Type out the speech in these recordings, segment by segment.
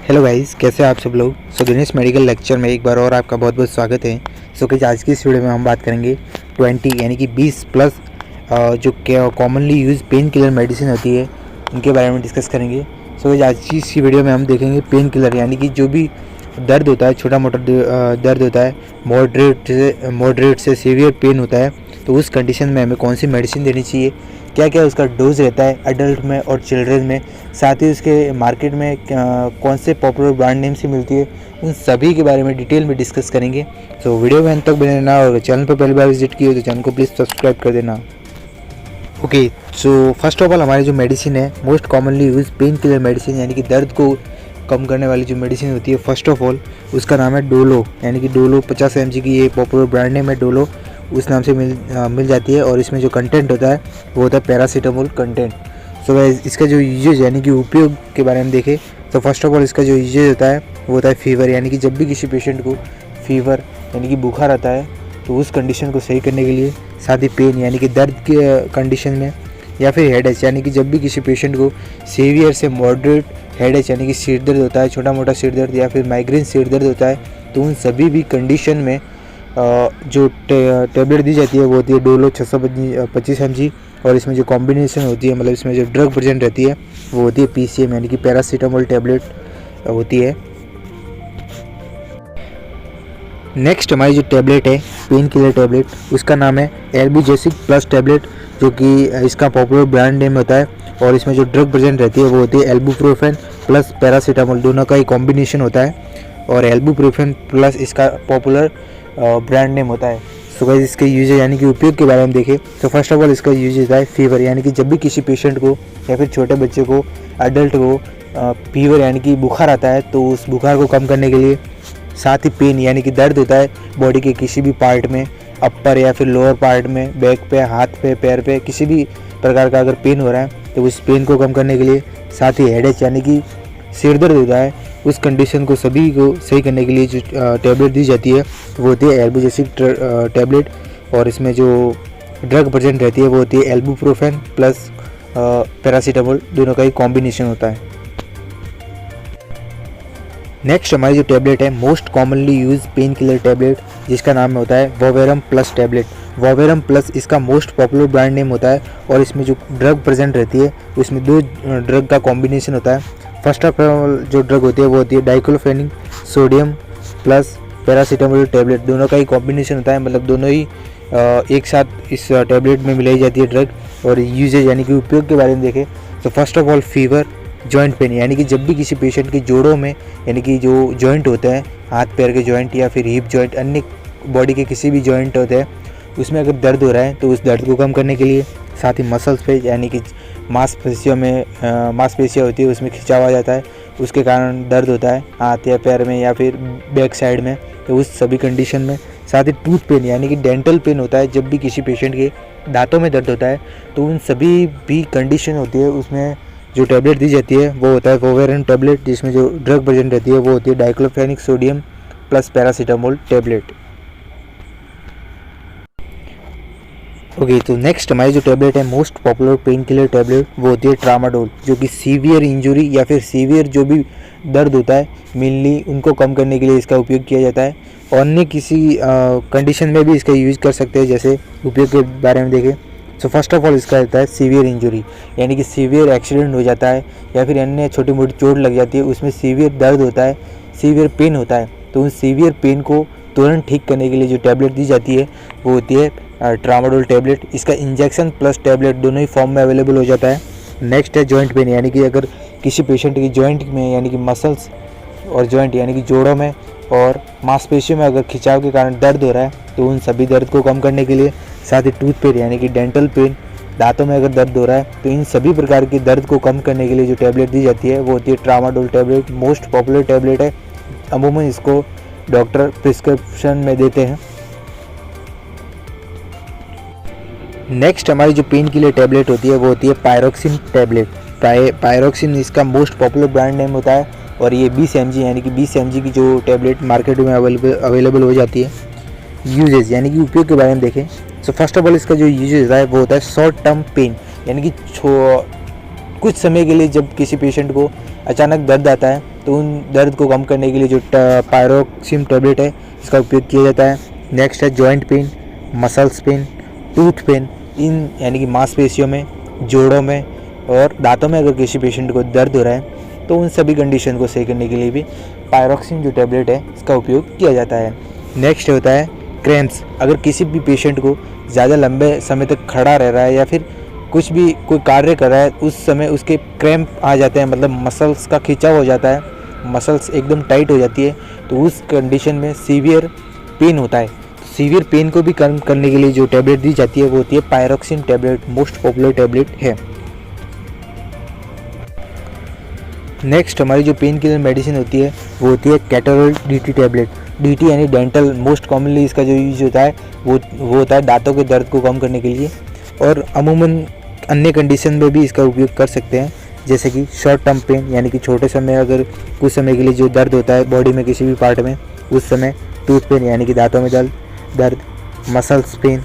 Hello guys, कैसे हैं आप सब लोग। दिनेश मेडिकल लेक्चर में एक बार और आपका बहुत बहुत स्वागत है। कि आज की इस वीडियो में हम बात करेंगे 20 यानी कि 20 प्लस जो commonly use pain killer medicine होती है उनके बारे में डिस्कस करेंगे। आज की इस वीडियो में हम देखेंगे पेन किलर यानी कि जो भी दर्द होता है, छोटा मोटा दर्द होता है, मॉडरेट से सीवियर पेन होता है, तो उस कंडीशन में हमें कौन सी मेडिसिन देनी चाहिए, क्या क्या उसका डोज रहता है अडल्ट में और चिल्ड्रन में, साथ ही उसके मार्केट में कौन से पॉपुलर ब्रांड नेम से मिलती है, उन सभी के बारे में डिटेल में डिस्कस करेंगे। वीडियो में अंत तक बने रहना और चैनल पर पहली बार विजिट की हो तो चैनल को प्लीज़ सब्सक्राइब कर देना। ओके, फर्स्ट ऑफ ऑल हमारी जो मेडिसिन है most commonly use pain killer medicine यानी कि दर्द को कम करने वाली जो मेडिसिन होती है, फर्स्ट ऑफ ऑल उसका नाम है डोलो यानी कि डोलो 50 mg की ये पॉपुलर ब्रांड नेम है डोलो, उस नाम से मिल जाती है। और इसमें जो कंटेंट होता है वो होता है पैरासीटामोल कंटेंट। इसका जो यूजेज यानी कि उपयोग के बारे में देखें तो फर्स्ट ऑफ ऑल इसका जो यूजेज होता है वो होता है फीवर, यानी कि जब भी किसी पेशेंट को फीवर यानी कि बुखार आता है तो उस कंडीशन को सही करने के लिए, साथ ही पेन यानी कि दर्द के कंडीशन में, या फिर हेडेक यानी कि जब भी किसी पेशेंट को सीवियर से मॉडरेट हेडेक यानी कि सिर दर्द होता है, छोटा मोटा सिर दर्द या फिर माइग्रेन सिर दर्द होता है, तो उन सभी भी कंडीशन में जो टेबलेट दी जाती है वो होती है डोलो 625 mg। और इसमें जो कॉम्बिनेशन होती है, मतलब इसमें जो ड्रग प्रेजेंट रहती है वो होती है PCM यानी कि पैरासीटामोल टेबलेट होती है। नेक्स्ट हमारी जो टेबलेट है पेन किलर टेबलेट, उसका नाम है एल्बुजेसिक प्लस टेबलेट, जो कि इसका पॉपुलर ब्रांड नेम होता है। और इसमें जो ड्रग प्रेजेंट रहती है वो होती है एल्बुप्रोफेन प्लस पैरासीटामोल, दोनों का ही कॉम्बिनेशन होता है। और एल्बुप्रोफेन प्लस इसका पॉपुलर ब्रांड नेम होता है। गाइस, इसके यूजेज यानी कि उपयोग के बारे में देखें तो फर्स्ट ऑफ ऑल इसका यूजेज होता है फीवर, यानी कि जब भी किसी पेशेंट को या फिर छोटे बच्चे को, अडल्ट को फीवर यानी कि बुखार आता है तो उस बुखार को कम करने के लिए, साथ ही पेन यानी कि दर्द होता है बॉडी के किसी भी पार्ट में, अपर या फिर लोअर पार्ट में, बैक पे, हाथ पे, पैर पे, किसी भी प्रकार का अगर पेन हो रहा है तो उस पेन को कम करने के लिए, साथ ही हेडेक यानी कि सिर दर्द होता है उस कंडीशन को सभी को सही करने के लिए जो टेबलेट दी जाती है वो होती है एल्बुजेसिक टेबलेट। और इसमें जो ड्रग प्रेजेंट रहती है वो होती है एल्बुप्रोफेन प्लस पैरासीटामोल, दोनों का ही कॉम्बिनेशन होता है। नेक्स्ट हमारी जो टेबलेट है most commonly use pain killer tablet, जिसका नाम होता है वोवेरम प्लस टेबलेट। वोवेरम प्लस इसका मोस्ट पॉपुलर ब्रांड नेम होता है। और इसमें जो ड्रग प्रेजेंट रहती है उसमें दो ड्रग का कॉम्बिनेशन होता है। फर्स्ट ऑफ ऑल जो ड्रग होती है वो होती है diclofenac sodium plus paracetamol tablet, दोनों का ही कॉम्बिनेशन होता है, मतलब दोनों ही एक साथ इस टेबलेट में मिलाई जाती है ड्रग। और यूजेज यानी कि उपयोग के बारे में देखें तो first of all fever, joint pain यानी कि जब भी किसी पेशेंट के जोड़ों में यानी कि जो जॉइंट होते हैं, हाथ पैर के जॉइंट या फिर हिप जॉइंट, अन्य बॉडी के किसी भी जॉइंट होते हैं, उसमें अगर दर्द हो रहा है तो उस दर्द को कम करने के लिए, साथ ही मसल्स पे यानी कि मांसपेशियाँ होती है उसमें खिंचाव आ जाता है, उसके कारण दर्द होता है हाथ या पैर में या फिर बैक साइड में, तो उस सभी कंडीशन में, साथ ही टूथ पेन यानी कि डेंटल पेन होता है जब भी किसी पेशेंट के दांतों में दर्द होता है, तो उन सभी भी कंडीशन होती है उसमें जो टेबलेट दी जाती है वो होता है वोवेरम टेबलेट, जिसमें जो ड्रग प्रेजेंट रहती है वो होती है diclofenac sodium plus paracetamol tablet. Okay, तो नेक्स्ट हमारी जो टेबलेट है most popular pain killer tablet वो होती है ट्रामाडोल, जो कि सीवियर इंजरी या फिर सीवियर जो भी दर्द होता है मेनली उनको कम करने के लिए इसका उपयोग किया जाता है। और अन्य किसी कंडीशन में भी इसका यूज कर सकते हैं। जैसे उपयोग के बारे में देखें तो फर्स्ट ऑफ ऑल इसका रहता है सीवियर इंजरी, यानी कि सीवियर एक्सीडेंट हो जाता है या फिर अन्य छोटी मोटी चोट लग जाती है, उसमें सीवियर दर्द होता है, सीवियर पेन होता है, तो उन सीवियर पेन को तुरंत ठीक करने के लिए जो टेबलेट दी जाती है वो होती है ट्रामाडोल टेबलेट। इसका इंजेक्शन प्लस टेबलेट दोनों ही फॉर्म में अवेलेबल हो जाता है। नेक्स्ट है जॉइंट पेन, यानी कि अगर किसी पेशेंट की जॉइंट में यानी कि मसल्स और जॉइंट यानी कि जोड़ों में और मांसपेशियों में अगर खिंचाव के कारण दर्द हो रहा है तो उन सभी दर्द को कम करने के लिए, साथ ही टूथ पेन यानी कि डेंटल पेन, दांतों में अगर दर्द हो रहा है तो इन सभी प्रकार के दर्द को कम करने के लिए जो टेबलेट दी जाती है वो होती है tramadol tablet. Most popular tablet है, अमूमन इसको डॉक्टर प्रिस्क्रिप्शन में देते हैं। नेक्स्ट हमारी जो पेन किलर टेबलेट होती है वो होती है पायरोक्सिन टेबलेट। पायरोक्सिन इसका मोस्ट पॉपुलर ब्रांड नेम होता है। और ये 20 mg यानी कि 20 mg की जो टेबलेट मार्केट में अवेलेबल हो जाती है। यूजेज यानी कि उपयोग के बारे में देखें तो फर्स्ट ऑफ ऑल इसका जो यूजेज होता है वो होता है शॉर्ट टर्म पेन, यानी कि कुछ समय के लिए जब किसी पेशेंट को अचानक दर्द आता है तो उन दर्द को कम करने के लिए जो पायरोक्सिन टैबलेट है इसका उपयोग किया जाता है। नेक्स्ट है joint pain, muscles pain, tooth pain, in यानी कि मांसपेशियों में, जोड़ों में और दांतों में अगर किसी पेशेंट को दर्द हो रहा है तो उन सभी कंडीशन को सही करने के लिए भी पायरोक्सिन जो टैबलेट है इसका उपयोग किया जाता है। नेक्स्ट होता है क्रैम्प्स। अगर किसी भी पेशेंट को ज़्यादा लंबे समय तक खड़ा रह रहा है या फिर कुछ भी कोई कार्य कर रहा है, उस समय उसके क्रैम्प आ जाते हैं, मतलब मसल्स का खिंचाव हो जाता है, मसल्स एकदम टाइट हो जाती है, तो उस कंडीशन में सीवियर पेन होता है। सीवियर पेन को भी कम करने के लिए जो टैबलेट दी जाती है वो होती है pyroxene tablet, most popular tablet है। नेक्स्ट हमारी जो पेन किलर मेडिसिन होती है वो होती है कैटोरॉल DT टैबलेट। DT यानी डेंटल, मोस्ट कॉमनली इसका जो यूज होता है वो होता है दांतों के दर्द को कम करने के लिए, और अमूमन अन्य कंडीशन में भी इसका उपयोग कर सकते हैं, जैसे कि शॉर्ट टर्म पेन यानी कि छोटे समय, अगर कुछ समय के लिए जो दर्द होता है बॉडी में किसी भी पार्ट में, उस समय टूथ पेन यानी कि दांतों में दर्द, मसल्स पेन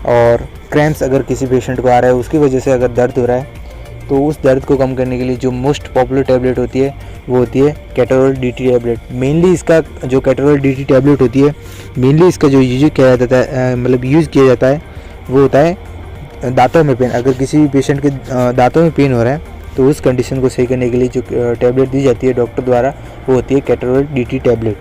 और क्रैम्प्स अगर किसी पेशेंट को आ रहा है उसकी वजह से अगर दर्द हो रहा है तो उस दर्द को कम करने के लिए जो मोस्ट पॉपुलर टैबलेट होती है वो होती है कैटोरॉल DT टैबलेट। मेनली इसका जो कैटोरॉल DT टैबलेट होती है, मेनली इसका जो यूज किया जाता है, मतलब यूज़ किया जाता है वो होता है दांतों में पेन। अगर किसी भी पेशेंट के दांतों में पेन हो रहा है तो उस कंडीशन को सही करने के लिए जो टैबलेट दी जाती है डॉक्टर द्वारा वो होती है कैटोरॉल DT टैबलेट।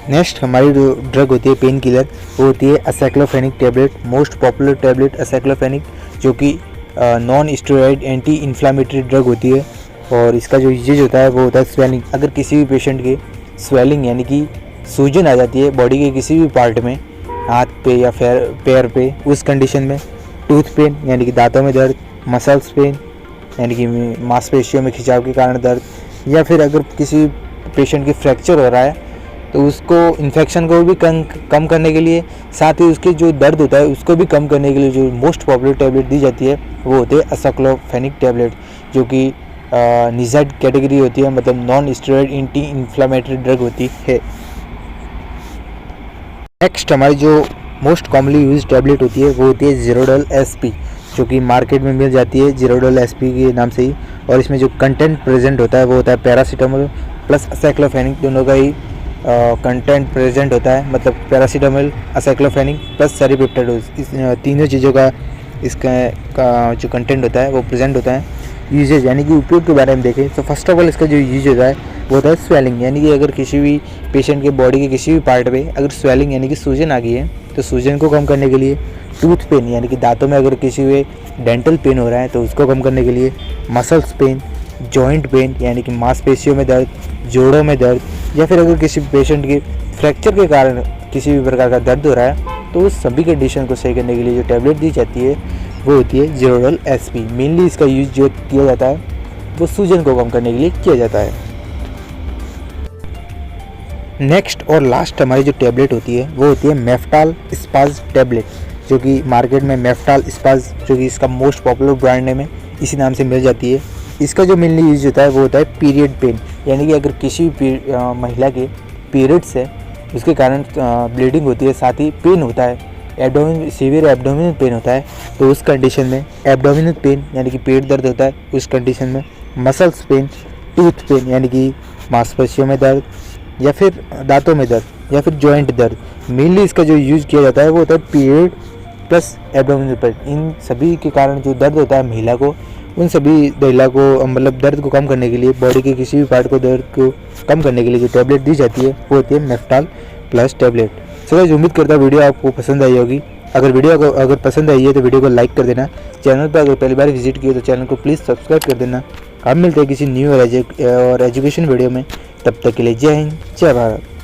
नेक्स्ट हमारी जो ड्रग होती है पेन किलर वो होती है एसाइक्लोफेनिक टैबलेट, मोस्ट पॉपुलर टैबलेट एसाइक्लोफेनिक, जो कि non steroid anti inflammatory drug होती है, और इसका जो यूज होता है वो होता है स्वेलिंग। अगर किसी भी पेशेंट के स्वेलिंग यानी कि सूजन आ जाती है बॉडी के किसी भी पार्ट में, हाथ पे या पैर पे, उस कंडीशन में टूथ पेन यानी कि दांतों में दर्द, मसल्स पेन यानी कि मांसपेशियों में खिंचाव के कारण दर्द, या फिर अगर किसी पेशेंट की फ्रैक्चर हो रहा है तो उसको इन्फेक्शन को भी कम करने के लिए, साथ ही उसके जो दर्द होता है उसको भी कम करने के लिए जो मोस्ट पॉपुलर टैबलेट दी जाती है वो होती है एसाइक्लोफेनिक टैबलेट, जो कि निज़ाइड कैटेगरी होती है, मतलब non steroid anti inflammatory drug होती है। नेक्स्ट हमारी जो मोस्ट कॉमनली यूज टैबलेट होती है वो होती है ज़ेरोडॉल SP, जो कि मार्केट में मिल जाती है ज़ेरोडॉल SP के नाम से ही, और इसमें जो कंटेंट प्रेजेंट होता है वो होता है पैरासीटामोल प्लस एसाइक्लोफेनिक, दोनों का ही कंटेंट प्रेजेंट होता है, मतलब पैरासीटामोल, एसाइक्लोफेनिक प्लस सेरीपेप्टाडोज, इस तीनों चीज़ों का इसका जो कंटेंट होता है वो प्रेजेंट होता है। यूजेज यानी कि उपयोग के बारे में देखें तो फर्स्ट ऑफ ऑल इसका जो यूज होता है वो होता है स्वेलिंग, यानी कि अगर किसी भी पेशेंट के बॉडी के किसी भी पार्ट पे अगर स्वेलिंग यानी कि सूजन आ गई है तो सूजन को कम करने के लिए, टूथ पेन यानी कि दांतों में अगर किसी भी डेंटल पेन हो रहा है तो उसको कम करने के लिए, मसल्स पेन, जॉइंट पेन यानी कि मांसपेशियों में दर्द, जोड़ों में दर्द, या फिर अगर किसी पेशेंट के फ्रैक्चर के कारण किसी भी प्रकार का दर्द हो रहा है तो उस सभी कंडीशन को सही करने के लिए जो टैबलेट दी जाती है वो होती है ज़ेरोडॉल SP। मेनली इसका यूज जो किया जाता है वो सूजन को कम करने के लिए किया जाता है। नेक्स्ट और लास्ट हमारी जो टैबलेट होती है वो होती है मेफ्टाल स्पाज टैबलेट, जो कि मार्केट में मेफ्टाल स्पाज, जो कि इसका मोस्ट पॉपुलर ब्रांड नेम है, इसी नाम से मिल जाती है। इसका जो मेनली यूज होता है वो होता है पीरियड पेन, यानी कि अगर किसी महिला के पीरियड्स है उसके कारण ब्लीडिंग होती है, साथ ही पेन होता है, सीवियर एब्डोमिनल पेन होता है, तो उस कंडीशन में एब्डोमिनल पेन यानी कि पेट दर्द होता है, उस कंडीशन में मसल्स पेन, टूथ पेन यानी कि मांसपेशियों में दर्द, या फिर दांतों में दर्द, या फिर जॉइंट दर्द, मेनली इसका जो यूज किया जाता है वो होता है पीरियड प्लस एब्डोमिनल पेन। इन सभी के कारण जो दर्द होता है महिला को, उन सभी महिला को मतलब दर्द को कम करने के लिए, बॉडी के किसी भी पार्ट को दर्द को कम करने के लिए जो टैबलेट दी जाती है वो होती है Meftal plus tablet. So guys, उम्मीद करता हूँ वीडियो आपको पसंद आई होगी। अगर वीडियो अगर पसंद आई है तो वीडियो को लाइक कर देना। चैनल पर अगर पहली बार विजिट किए तो चैनल को प्लीज़ सब्सक्राइब कर देना। हम मिलते हैं किसी न्यू और एजुकेशन वीडियो में, तब तक के लिए जय हिंद, जय भारत।